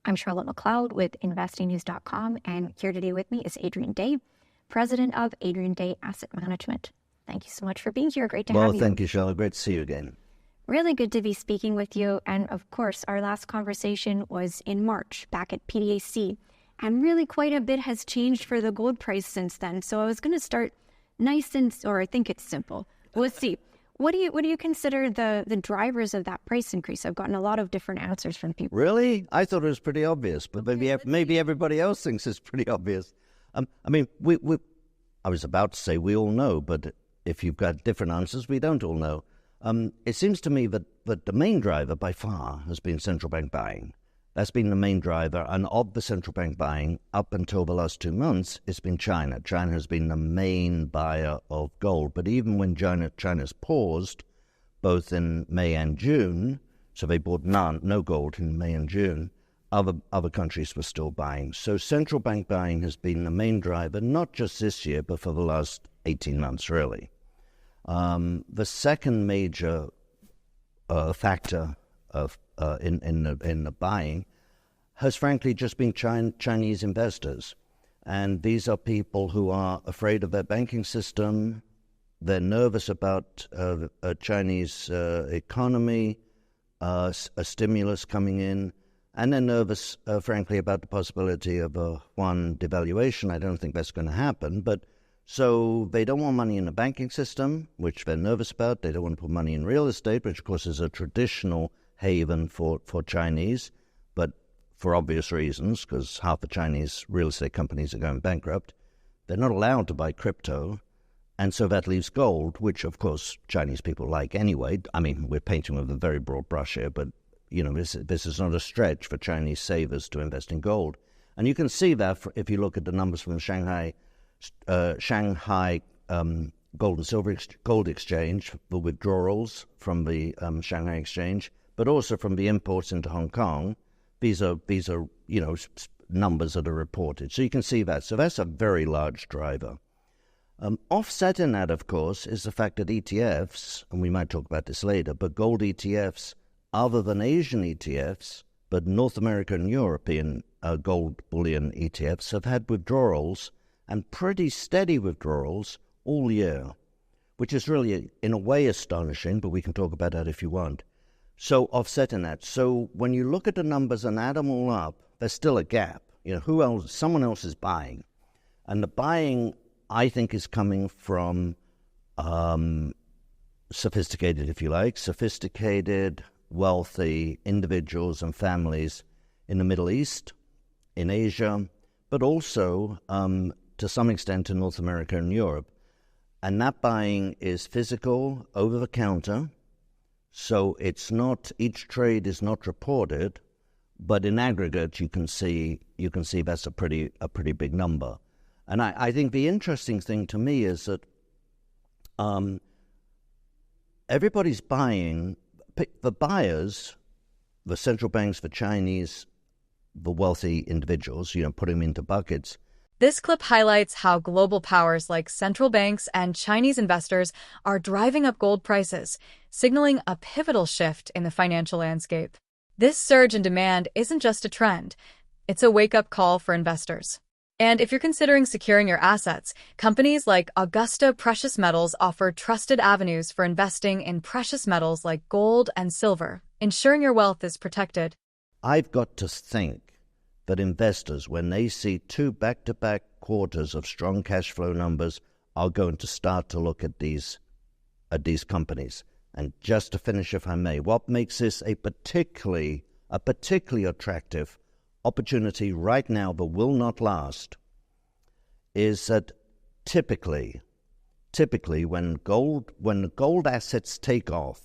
I'm Charlotte McLeod with investingnews.com, and here today with me is Adrian Day, president of Adrian Day Asset Management. Thank you so much for being here. Great to have you. Well, thank you, Charlotte. Great to see you again. Really good to be speaking with you. And of course, our last conversation was in March back at PDAC. And really quite a bit has changed for the gold price since then. So I was going to start nice and, or I think it's simple. Let's see. What do you consider the drivers of that price increase? I've gotten a lot of different answers from people. Really? I thought it was pretty obvious, but maybe everybody else thinks it's pretty obvious. I was about to say we all know, but if you've got different answers, we don't all know. It seems to me that the main driver by far has been central bank buying. That's been the main driver, and of the central bank buying up until the last 2 months, it's been China. China has been the main buyer of gold, but even when China's paused, both in May and June, so they bought no gold in May and June, other countries were still buying. So central bank buying has been the main driver, not just this year, but for the last 18 months, really. The second major factor in the buying has frankly just been Chinese investors. And these are people who are afraid of their banking system. They're nervous about a Chinese economy, a stimulus coming in, and they're nervous, frankly, about the possibility of a yuan devaluation. I don't think that's going to happen, but so they don't want money in the banking system, which they're nervous about. They don't want to put money in real estate, which, of course, is a traditional haven for Chinese, but for obvious reasons, because half the Chinese real estate companies are going bankrupt. They're not allowed to buy crypto, and so that leaves gold, which, of course, Chinese people like anyway. I mean, we're painting with a very broad brush here, but, you know, this is not a stretch for Chinese savers to invest in gold. And you can see that if you look at the numbers from the Shanghai Gold and Silver Gold Exchange, the withdrawals from the Shanghai Exchange, but also from the imports into Hong Kong. These are numbers that are reported. So you can see that. So that's a very large driver. Offsetting that, of course, is the fact that ETFs, and we might talk about this later, but gold ETFs, other than Asian ETFs, but North American and European gold bullion ETFs have had withdrawals, and pretty steady withdrawals all year, which is really, in a way, astonishing, but we can talk about that if you want. So offsetting that. So when you look at the numbers and add them all up, there's still a gap. You know, who else? Someone else is buying. And the buying, I think, is coming from sophisticated, if you like, sophisticated, wealthy individuals and families in the Middle East, in Asia, but also to some extent in North America and Europe. And that buying is physical, over-the-counter, so it's not, each trade is not reported, but in aggregate you can see that's a pretty big number. And I think the interesting thing to me is that everybody's buying. The buyers, the central banks, the Chinese, the wealthy individuals, putting them into buckets. This clip highlights how global powers like central banks and Chinese investors are driving up gold prices, signaling a pivotal shift in the financial landscape. This surge in demand isn't just a trend, it's a wake-up call for investors. And if you're considering securing your assets, companies like Augusta Precious Metals offer trusted avenues for investing in precious metals like gold and silver, ensuring your wealth is protected. I've got to think that investors, when they see 2 back-to-back quarters of strong cash flow numbers, are going to start to look at these companies. And just to finish, if I may, what makes this a particularly attractive opportunity right now that will not last is that typically when the gold assets take off,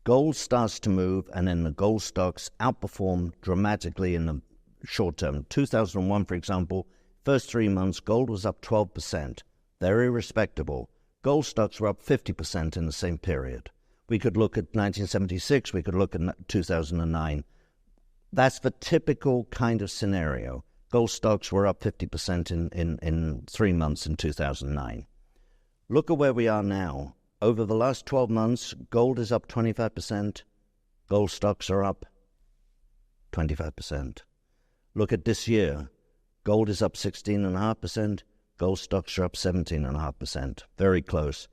gold starts to move, and then the gold stocks outperform dramatically in the short term. 2001, for example, first 3 months, gold was up 12%. Very respectable. Gold stocks were up 50% in the same period. We could look at 1976, we could look at 2009. That's the typical kind of scenario. Gold stocks were up 50% in 3 months in 2009. Look at where we are now. Over the last 12 months, gold is up 25%. Gold stocks are up 25%. Look at this year. Gold is up 16.5%. Gold stocks are up 17.5%. Very close.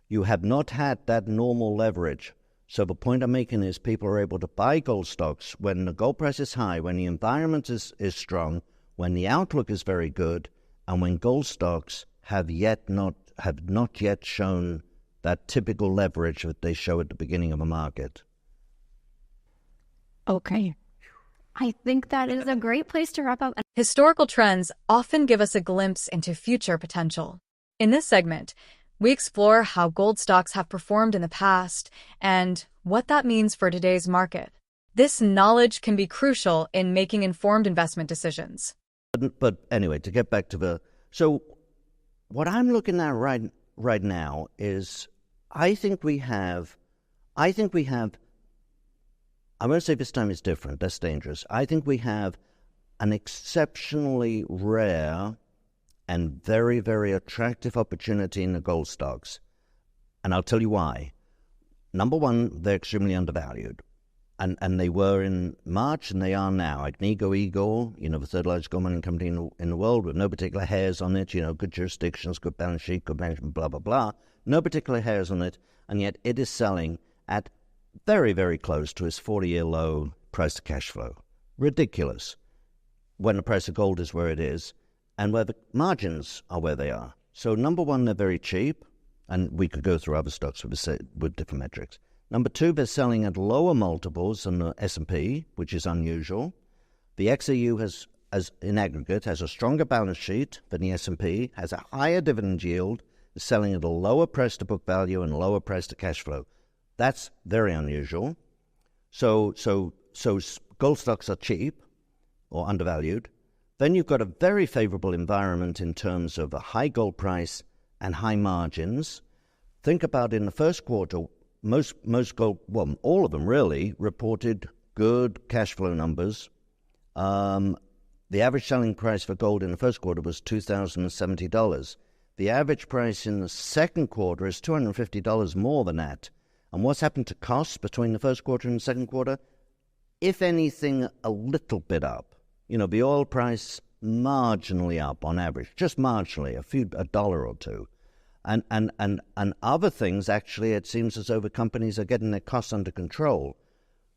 You have not had that normal leverage. So the point I'm making is people are able to buy gold stocks when the gold price is high, when the environment is strong, when the outlook is very good, and when gold stocks have not yet shown that typical leverage that they show at the beginning of a market. Okay. I think that is a great place to wrap up. Historical trends often give us a glimpse into future potential. In this segment, we explore how gold stocks have performed in the past and what that means for today's market. This knowledge can be crucial in making informed investment decisions. But anyway, to get back to so what I'm looking at right now is I think we have, I won't say this time is different, that's dangerous. I think we have an exceptionally rare and very, very attractive opportunity in the gold stocks. And I'll tell you why. Number one, they're extremely undervalued. And they were in March, and they are now. Agnico Eagle, the third largest gold mining company in the world, with no particular hairs on it, good jurisdictions, good balance sheet, good management, blah, blah, blah. No particular hairs on it, and yet it is selling at very, very close to its 40-year low price to cash flow. Ridiculous when the price of gold is where it is and where the margins are where they are. So number one, they're very cheap, and we could go through other stocks with different metrics. Number two, they're selling at lower multiples than the S&P, which is unusual. The XAU has in aggregate, has a stronger balance sheet than the S&P, has a higher dividend yield, is selling at a lower price to book value and lower price to cash flow. That's very unusual. So gold stocks are cheap or undervalued. Then you've got a very favorable environment in terms of a high gold price and high margins. Think about in the first quarter, most gold, well, all of them really, reported good cash flow numbers. The average selling price for gold in the first quarter was $2,070. The average price in the second quarter is $250 more than that. And what's happened to costs between the first quarter and the second quarter? If anything, a little bit up. The oil price marginally up on average, just marginally, a dollar or two. And other things, actually, it seems as though the companies are getting their costs under control.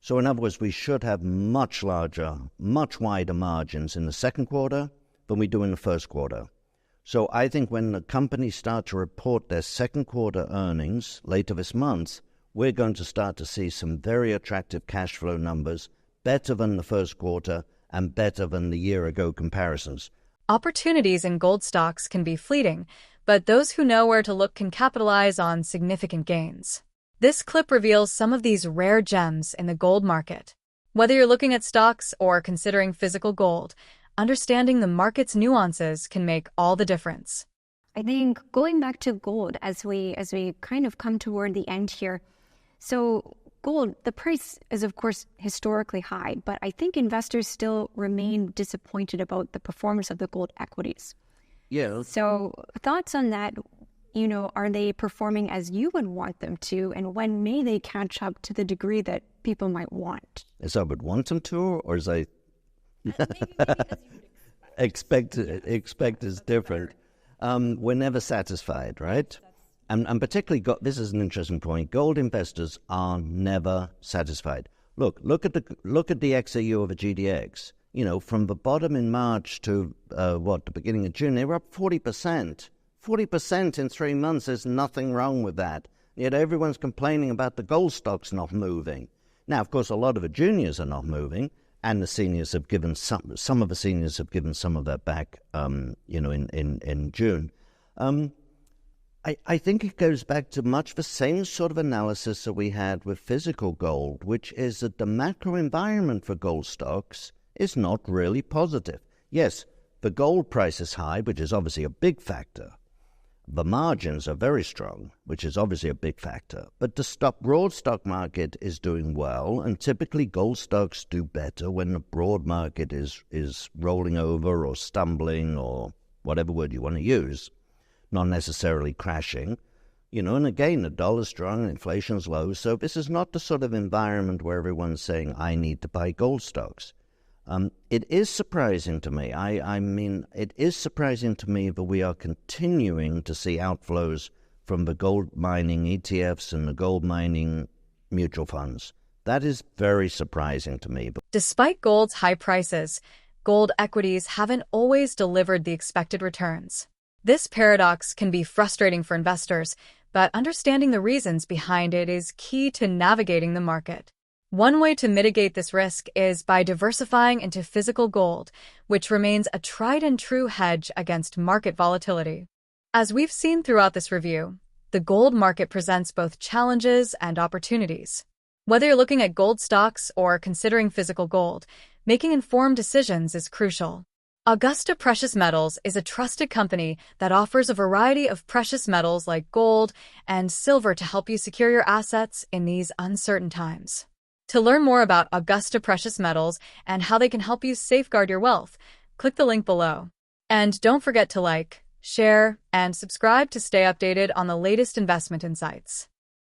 So in other words, we should have much larger, much wider margins in the second quarter than we do in the first quarter. So I think when the companies start to report their second quarter earnings later this month, we're going to start to see some very attractive cash flow numbers, better than the first quarter and better than the year-ago comparisons. Opportunities in gold stocks can be fleeting, but those who know where to look can capitalize on significant gains. This clip reveals some of these rare gems in the gold market. Whether you're looking at stocks or considering physical gold, understanding the market's nuances can make all the difference. I think going back to gold as we kind of come toward the end here. So gold, the price is of course historically high, but I think investors still remain disappointed about the performance of the gold equities. Yeah. So thoughts on that? Are they performing as you would want them to, and when may they catch up to the degree that people might want? As I would want them to, or as I expect is different. We're never satisfied, right? And particularly, this is an interesting point. Gold investors are never satisfied. Look at the XAU of a GDX. From the bottom in March to the beginning of June, they were up 40%. 40% in 3 months. There's nothing wrong with that. Yet everyone's complaining about the gold stocks not moving. Now, of course, a lot of the juniors are not moving, and the seniors have given some of the seniors have given some of that back. In June. I think it goes back to much the same sort of analysis that we had with physical gold, which is that the macro environment for gold stocks is not really positive. Yes, the gold price is high, which is obviously a big factor. The margins are very strong, which is obviously a big factor. But the broad stock market is doing well, and typically gold stocks do better when the broad market is rolling over or stumbling or whatever word you want to use, not necessarily crashing. And again, the dollar's strong and inflation's low, so this is not the sort of environment where everyone's saying, I need to buy gold stocks. It is surprising to me. I mean, it is surprising to me that we are continuing to see outflows from the gold mining ETFs and the gold mining mutual funds. That is very surprising to me. Despite gold's high prices, gold equities haven't always delivered the expected returns. This paradox can be frustrating for investors, but understanding the reasons behind it is key to navigating the market. One way to mitigate this risk is by diversifying into physical gold, which remains a tried-and-true hedge against market volatility. As we've seen throughout this review, the gold market presents both challenges and opportunities. Whether you're looking at gold stocks or considering physical gold, making informed decisions is crucial. Augusta Precious Metals is a trusted company that offers a variety of precious metals like gold and silver to help you secure your assets in these uncertain times. To learn more about Augusta Precious Metals and how they can help you safeguard your wealth, click the link below. And don't forget to like, share, and subscribe to stay updated on the latest investment insights.